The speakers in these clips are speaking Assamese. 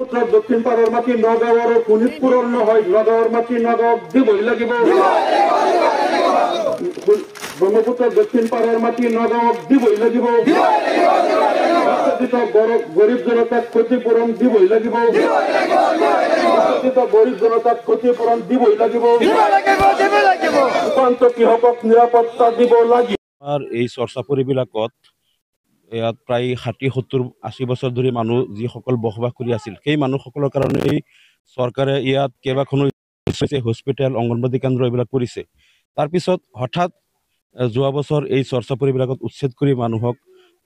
দক্ষিণ পাৰৰ মাটি নগাঁও আৰু শোণিতপুৰৰ নহয়, নগাঁৱৰ মাটি নগাঁৱক দিবই লাগিব। ব্ৰহ্মপুত্ৰৰ দক্ষিণ পাৰৰ মাটি নগাঁৱক দিবই লাগিব। গৰীব জনতাক ক্ষতিপূৰণ দিবই লাগিব। গৰীব জনতাক ক্ষতিপূৰণ দিবই লাগিব। উপান্ত কৃষকক নিৰাপত্তা দিব লাগিব। এই চৰ্চাপুৰীবিলাকত ইয়াত প্ৰায় ৬০-৭০-৮০ বছৰ ধৰি মানুহ যিসকল বসবাস কৰি আছিল, সেই মানুহসকলৰ কাৰণে চৰকাৰে ইয়াত কেইবাখনো হস্পিটেল, অংগনবাদী কেন্দ্ৰ এইবিলাক কৰিছে। তাৰপিছত হঠাৎ যোৱা বছৰ এই চৰ্চাপুৰীবিলাকত উচ্ছেদ কৰি মানুহক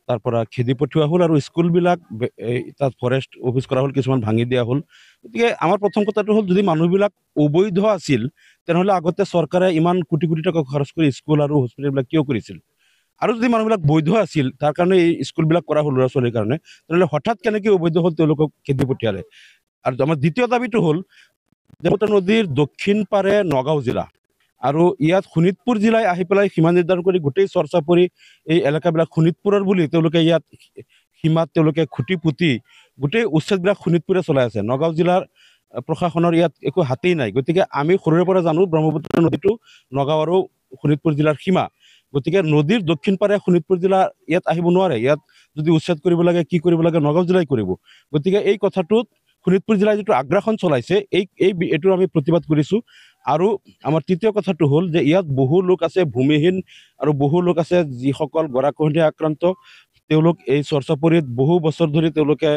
তাৰ পৰা খেদি পঠিওৱা হ'ল আৰু স্কুলবিলাক তাত ফৰেষ্ট অফিচ কৰা হ'ল, কিছুমান ভাঙি দিয়া হ'ল। গতিকে আমাৰ প্ৰথম কথাটো হ'ল, যদি মানুহবিলাক অবৈধ আছিল তেনেহ'লে আগতে চৰকাৰে ইমান কোটি কোটি টকা খৰচ কৰি স্কুল আৰু হস্পিটেলবিলাক কিয় কৰিছিল? আৰু যদি মানুহবিলাক বৈধ আছিল, তাৰ কাৰণে এই স্কুলবিলাক কৰা হ'ল ল'ৰা ছোৱালীৰ কাৰণে, তেনেহ'লে হঠাৎ কেনেকৈ অবৈধ হ'ল তেওঁলোকক খেদি পঠিয়ালে? আৰু আমাৰ দ্বিতীয় দাবীটো হ'ল, ব্ৰহ্মপুত্ৰ নদীৰ দক্ষিণ পাৰে নগাঁও জিলা আৰু ইয়াত শোণিতপুৰ জিলাই আহি পেলাই সীমা নিৰ্ধাৰণ কৰি গোটেই চৰ্চাপুৰী এই এলেকাবিলাক শোণিতপুৰৰ বুলি তেওঁলোকে ইয়াত সীমাত তেওঁলোকে খুটি পুতি গোটেই উচ্ছেদবিলাক শোণিতপুৰে চলাই আছে। নগাঁও জিলাৰ প্ৰশাসনৰ ইয়াত একো হাতেই নাই। গতিকে আমি সৰুৰে পৰা জানো ব্ৰহ্মপুত্ৰ নদীটো নগাঁও আৰু শোণিতপুৰ জিলাৰ সীমা। গতিকে নদীৰ দক্ষিণ পাৰে শোণিতপুৰ জিলা ইয়াত আহিব নোৱাৰে। ইয়াত যদি উচ্ছেদ কৰিব লাগে, কি কৰিব লাগে, নগাঁও জিলাই কৰিব। গতিকে এই কথাটোত শোণিতপুৰ জিলাই যিটো আগ্ৰাসন চলাইছে, এইটোৰ আমি প্ৰতিবাদ কৰিছোঁ। আৰু আমাৰ তৃতীয় কথাটো হ'ল যে ইয়াত বহু লোক আছে ভূমিহীন আৰু বহু লোক আছে যিসকল গৰাখহনীয়া আক্ৰান্ত। তেওঁলোক এই চৰ্চাপুৰীত বহু বছৰ ধৰি তেওঁলোকে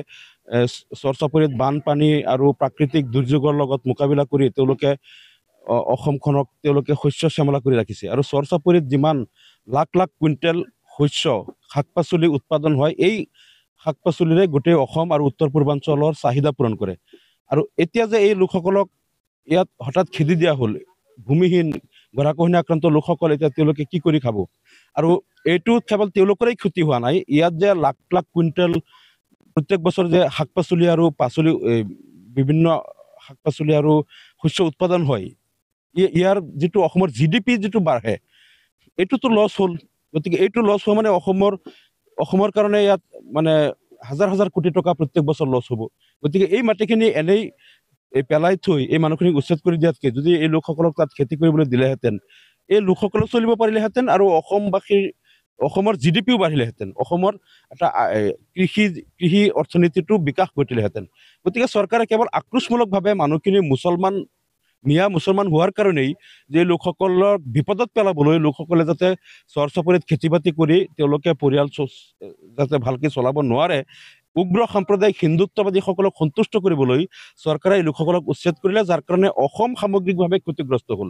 চৰ্চাপুৰীত বানপানী আৰু প্ৰাকৃতিক দুৰ্যোগৰ লগত মোকাবিলা কৰি তেওঁলোকে অসমখনক তেওঁলোকে শস্য শ্যামলা কৰি ৰাখিছে। আৰু চৰ্চাপুৰীত যিমান লাখ লাখ কুইণ্টেল শস্য শাক পাচলি উৎপাদন হয়, এই শাক পাচলিৰে গোটেই অসম আৰু উত্তৰ পূৰ্বাঞ্চলৰ চাহিদা পূৰণ কৰে। আৰু এতিয়া যে এই লোকসকলক ইয়াত হঠাৎ খেদি দিয়া হ'ল, ভূমিহীন গৰাখহনীয়া আক্ৰান্ত লোকসকল, এতিয়া তেওঁলোকে কি কৰি খাব? আৰু এইটো কেৱল তেওঁলোকৰেই ক্ষতি হোৱা নাই, ইয়াত যে লাখ লাখ কুইণ্টেল প্ৰত্যেক বছৰ যে শাক পাচলি আৰু বিভিন্ন শাক পাচলি আৰু শস্য উৎপাদন হয়, ইয়াৰ যিটো অসমৰ GDP যিটো বাঢ়ে, এইটোতো লছ হ'ল। গতিকে এইটো লছ হোৱা মানে অসমৰ কাৰণে ইয়াত মানে হাজাৰ হাজাৰ কোটি টকা প্ৰত্যেক বছৰ লছ হ'ব। গতিকে এই মাটিখিনি এনেই পেলাই থৈ এই মানুহখিনিক উচ্ছেদ কৰি দিয়াতকৈ যদি এই লোকসকলক তাত খেতি কৰিবলৈ দিলেহেঁতেন, এই লোকসকলেও চলিব পাৰিলেহেঁতেন আৰু অসমৰ GDPও বাঢ়িলেহেঁতেন, অসমৰ এটা কৃষি অৰ্থনীতিটো বিকাশ ঘটিলেহেঁতেন। গতিকে চৰকাৰে কেৱল আক্ৰোশমূলকভাৱে মানুহখিনি মুছলমান হোৱাৰ কাৰণেই যে লোকসকলক বিপদত পেলাবলৈ, লোকসকলে যাতে চৰ্চাপুৰীত খেতি বাতি কৰি তেওঁলোকে পৰিয়াল যাতে ভালকৈ চলাব নোৱাৰে, উগ্ৰ সাম্প্ৰদায়িক হিন্দুত্ববাদীসকলক সন্তুষ্ট কৰিবলৈ চৰকাৰে এই লোকসকলক উচ্ছেদ কৰিলে, যাৰ কাৰণে অসম সামগ্ৰিকভাৱে ক্ষতিগ্ৰস্ত হ'ল।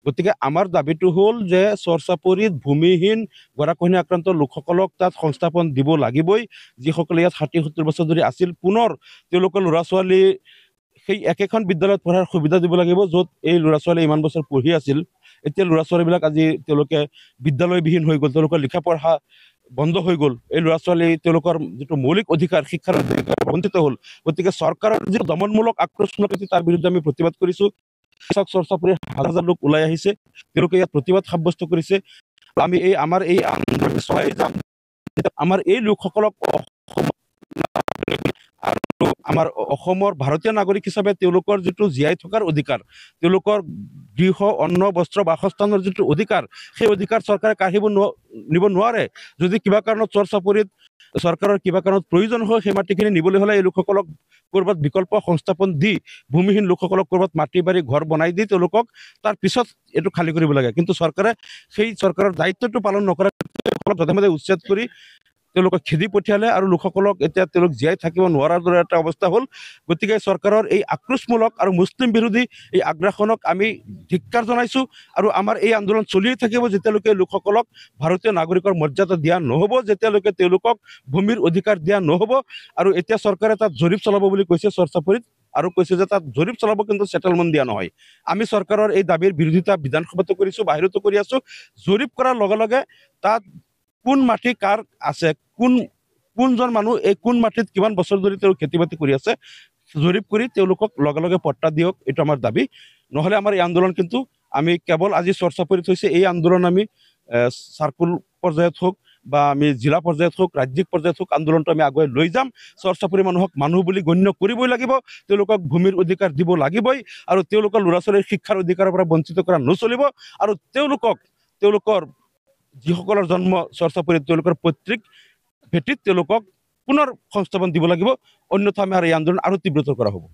গতিকে আমাৰ দাবীটো হ'ল যে চৰ্চাপুৰীত ভূমিহীন গৰাখহনীয়া আক্ৰান্ত লোকসকলক তাত সংস্থাপন দিব লাগিবই। যিসকলে ইয়াত ৬০-৭০ বছৰ ধৰি আছিল, পুনৰ তেওঁলোকৰ ল'ৰা ছোৱালী সেই একেখন বিদ্যালয়ত পঢ়াৰ সুবিধা দিব লাগিব, য'ত এই ল'ৰা ছোৱালীয়ে ইমান বছৰ পঢ়ি আছিল। এতিয়া ল'ৰা ছোৱালীবিলাক আজি তেওঁলোকে বিদ্যালয়বিহীন হৈ গ'ল, তেওঁলোকৰ লিখা পঢ়া বন্ধ হৈ গ'ল। এই ল'ৰা ছোৱালী তেওঁলোকৰ যিটো মৌলিক অধিকাৰ, শিক্ষাৰ অধিকাৰ বঞ্চিত হ'ল। গতিকে চৰকাৰৰ যিটো দমনমূলক আক্ৰোশমূলক নীতি, তাৰ বিৰুদ্ধে আমি প্ৰতিবাদ কৰিছোঁ। চৰ্চাপুৰীৰ হাজাৰ হাজাৰ লোক ওলাই আহিছে, তেওঁলোকে ইয়াত প্ৰতিবাদ সাব্যস্ত কৰিছে। আমি আমাৰ এই আন্দোলন চলাই যাম। আমাৰ এই লোকসকলক আৰু আমাৰ অসমৰ ভাৰতীয় নাগৰিক হিচাপে তেওঁলোকৰ যিটো জীয়াই থকাৰ অধিকাৰ, তেওঁলোকৰ গৃহ, অন্ন, বস্ত্ৰ, বাসস্থানৰ যিটো অধিকাৰ, সেই অধিকাৰ চৰকাৰে কাঢ়িব নিব নোৱাৰে। যদি কিবা কাৰণত চৰ্চাপুৰীত চৰকাৰৰ কিবা কাৰণত প্ৰয়োজন হয়, সেই মাটিখিনি নিবলৈ হ'লে এই লোকসকলক ক'ৰবাত বিকল্প সংস্থাপন দি, ভূমিহীন লোকসকলক ক'ৰবাত মাটি বাৰী ঘৰ বনাই দি তেওঁলোকক তাৰ পিছত এইটো খালী কৰিব লাগে। কিন্তু চৰকাৰে সেই চৰকাৰৰ দায়িত্বটো পালন নকৰে, যধে মধে উচ্ছেদ কৰি তেওঁলোকক খেদি পঠিয়ালে আৰু লোকসকলক এতিয়া তেওঁলোক জীয়াই থাকিব নোৱাৰাৰ দৰে এটা অৱস্থা হ'ল। গতিকে চৰকাৰৰ এই আক্ৰোশমূলক আৰু মুছলিম বিৰোধী এই আগ্ৰাসনক আমি ধিক্কাৰ জনাইছোঁ। আৰু আমাৰ এই আন্দোলন চলিয়ে থাকিব যেতিয়ালৈকে লোকসকলক ভাৰতীয় নাগৰিকৰ মৰ্যাদা দিয়া নহ'ব, যেতিয়ালৈকে তেওঁলোকক ভূমিৰ অধিকাৰ দিয়া নহ'ব। আৰু এতিয়া চৰকাৰে তাত জৰীপ চলাব বুলি কৈছে চৰ্চাপুৰীত, আৰু কৈছে যে তাত জৰীপ চলাব, কিন্তু ছেটেলমেণ্ট দিয়া নহয়। আমি চৰকাৰৰ এই দাবীৰ বিৰোধিতা বিধানসভাতো কৰিছোঁ, বাহিৰতো কৰি আছোঁ। জৰীপ কৰাৰ লগে লগে তাত কোন মাটি কাৰ আছে, কোনজন মানুহ এই কোন মাটিত কিমান বছৰ ধৰি তেওঁ খেতি বাতি কৰি আছে, জৰীপ কৰি তেওঁলোকক লগে লগে পট্টা দিয়ক, এইটো আমাৰ দাবী। নহ'লে আমাৰ এই আন্দোলন কিন্তু আমি কেৱল আজি চৰ্চাপুৰীত হৈছে, এই আন্দোলন আমি চাৰ্কুল পৰ্যায়ত হওক বা আমি জিলা পৰ্যায়ত হওক ৰাজ্যিক পৰ্যায়ত হওক আন্দোলনটো আমি আগুৱাই লৈ যাম। চৰ চাপৰি মানুহক মানুহ বুলি গণ্য কৰিবই লাগিব, তেওঁলোকক ভূমিৰ অধিকাৰ দিব লাগিবই, আৰু তেওঁলোকৰ ল'ৰা ছোৱালীৰ শিক্ষাৰ অধিকাৰৰ পৰা বঞ্চিত কৰা নচলিব। আৰু তেওঁলোকৰ যিসকলৰ জন্ম চৰ চাপৰিত তেওঁলোকৰ পৈতৃক ভেটিত তেওঁলোকক পুনৰ সংস্থাপন দিব লাগিব, অন্যথা আমাৰ এই আন্দোলন আৰু তীব্ৰতৰ কৰা হ'ব।